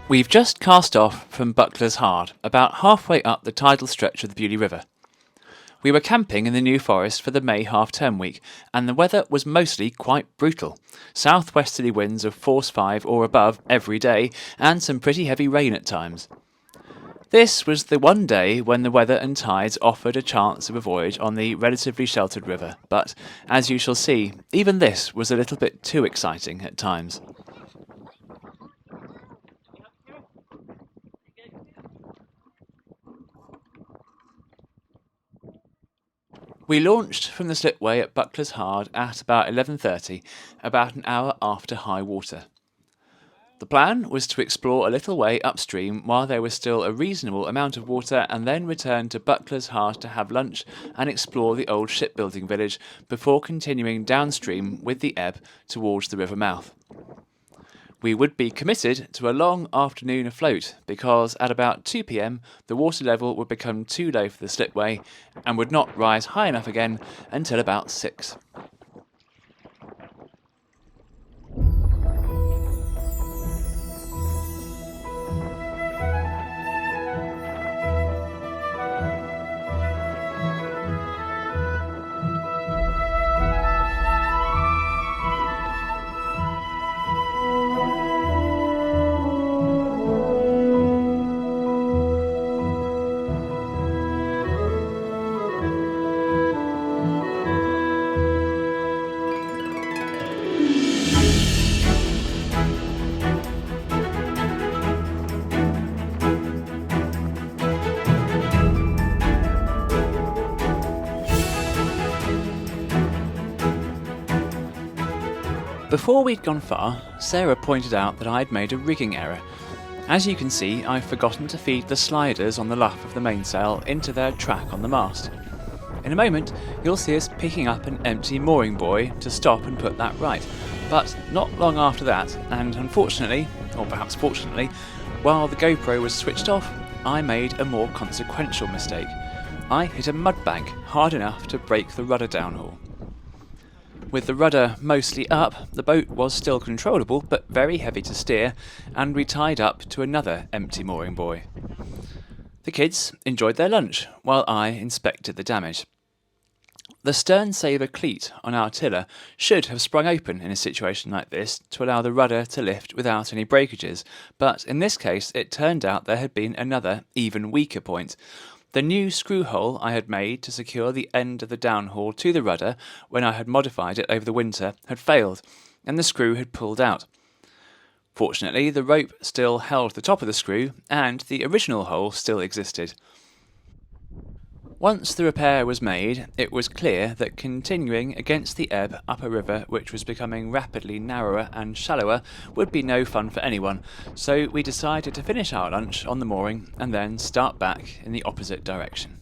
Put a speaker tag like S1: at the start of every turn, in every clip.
S1: We've just cast off from Buckler's Hard, about halfway up the tidal stretch of the Beaulieu River. We were camping in the New Forest for the May half-term week, and the weather was mostly quite brutal. Southwesterly winds of force 5 or above every day, and some pretty heavy rain at times. This was the one day when the weather and tides offered a chance of a voyage on the relatively sheltered river, but, as you shall see, even this was a little bit too exciting at times. We launched from the slipway at Buckler's Hard at about 11:30, about an hour after high water. The plan was to explore a little way upstream while there was still a reasonable amount of water and then return to Buckler's Hard to have lunch and explore the old shipbuilding village before continuing downstream with the ebb towards the river mouth. We would be committed to a long afternoon afloat because at about 2 p.m. the water level would become too low for the slipway and would not rise high enough again until about 6. Before we'd gone far, Sarah pointed out that I'd made a rigging error. As you can see, I've forgotten to feed the sliders on the luff of the mainsail into their track on the mast. In a moment, you'll see us picking up an empty mooring buoy to stop and put that right, but not long after that, and unfortunately, or perhaps fortunately, while the GoPro was switched off, I made a more consequential mistake. I hit a mud bank hard enough to break the rudder downhaul. With the rudder mostly up, the boat was still controllable but very heavy to steer, and we tied up to another empty mooring buoy. The kids enjoyed their lunch, while I inspected the damage. The stern saver cleat on our tiller should have sprung open in a situation like this to allow the rudder to lift without any breakages, but in this case it turned out there had been another, even weaker point. The new screw hole I had made to secure the end of the downhaul to the rudder when I had modified it over the winter had failed, and the screw had pulled out. Fortunately, the rope still held the top of the screw, and the original hole still existed. Once the repair was made, it was clear that continuing against the ebb up a river which was becoming rapidly narrower and shallower would be no fun for anyone, so we decided to finish our lunch on the mooring and then start back in the opposite direction.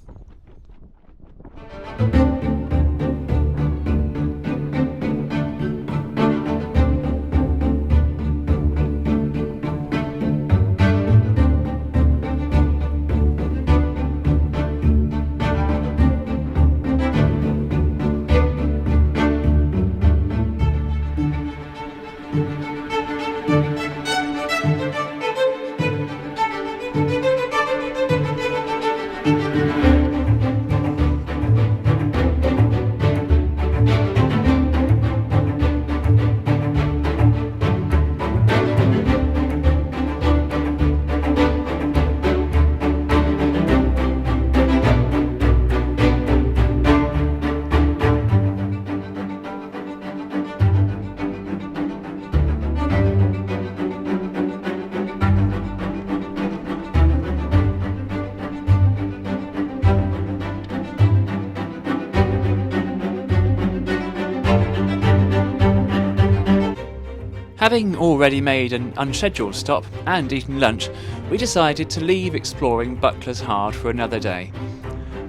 S1: Having already made an unscheduled stop and eaten lunch, we decided to leave exploring Buckler's Hard for another day.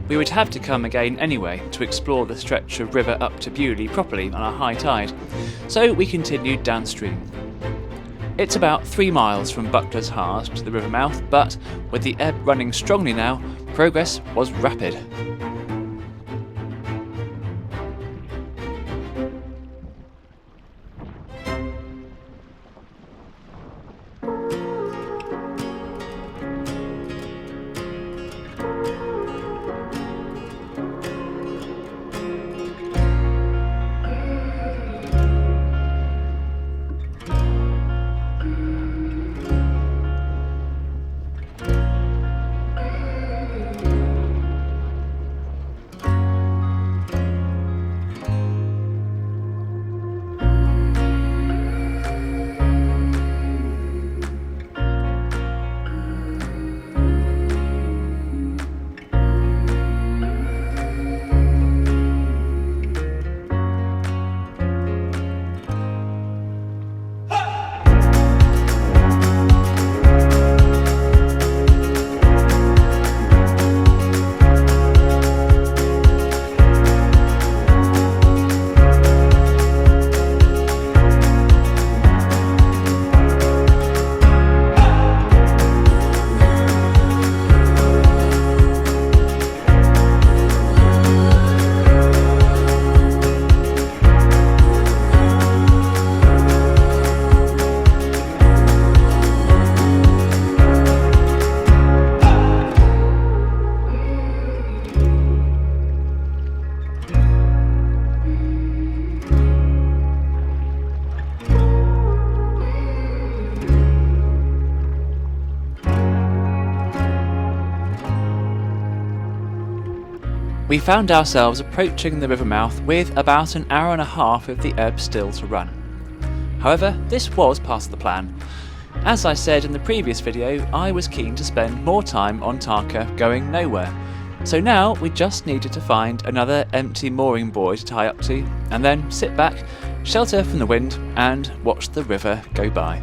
S1: We would have to come again anyway to explore the stretch of river up to Beaulieu properly on a high tide, so we continued downstream. It's about 3 miles from Buckler's Hard to the river mouth, but with the ebb running strongly now, progress was rapid. we found ourselves approaching the river mouth with about an hour and a half of the ebb still to run. However, this was part of the plan. As I said in the previous video, I was keen to spend more time on Tarka going nowhere, so now we just needed to find another empty mooring buoy to tie up to, and then sit back, shelter from the wind, and watch the river go by.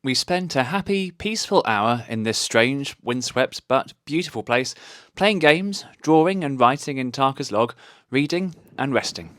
S1: We spent a happy, peaceful hour in this strange, windswept but beautiful place, playing games, drawing and writing in Tarka's log, reading and resting.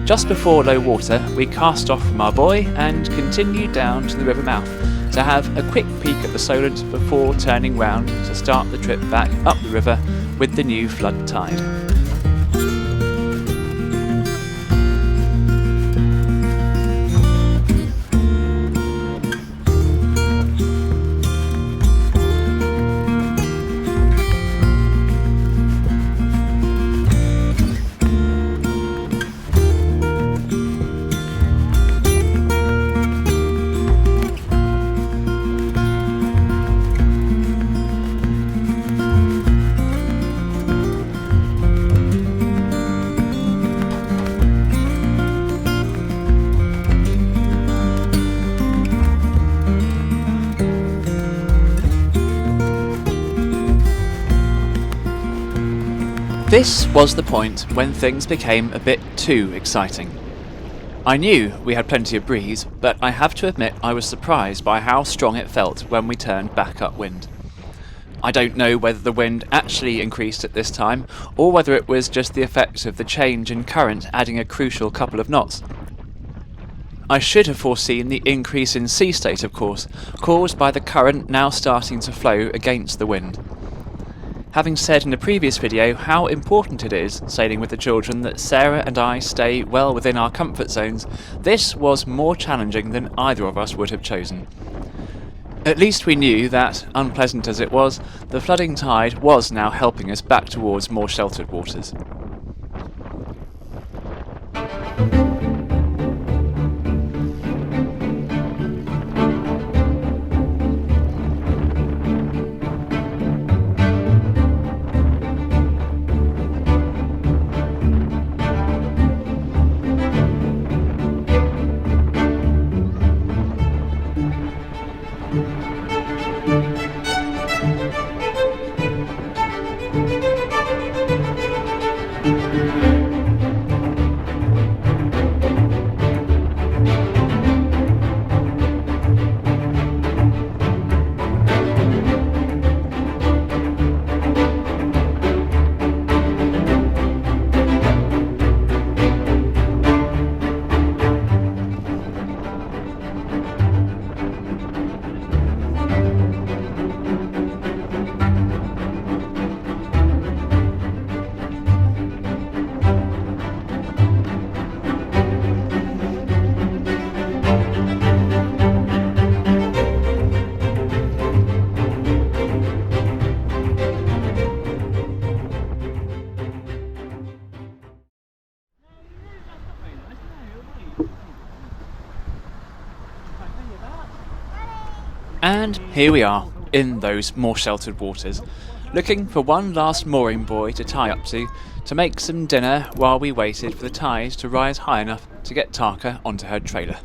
S1: Just before low water, we cast off from our buoy and continued down to the river mouth to have a quick peek at the Solent before turning round to start the trip back up the river with the new flood tide. This was the point when things became a bit too exciting. I knew we had plenty of breeze, but I have to admit I was surprised by how strong it felt when we turned back upwind. I don't know whether the wind actually increased at this time, or whether it was just the effect of the change in current adding a crucial couple of knots. I should have foreseen the increase in sea state, of course, caused by the current now starting to flow against the wind. Having said in the previous video how important it is, sailing with the children, that Sarah and I stay well within our comfort zones, this was more challenging than either of us would have chosen. At least we knew that, unpleasant as it was, the flooding tide was now helping us back towards more sheltered waters. And here we are, in those more sheltered waters, looking for one last mooring buoy to tie up to make some dinner while we waited for the tide to rise high enough to get Taka onto her trailer.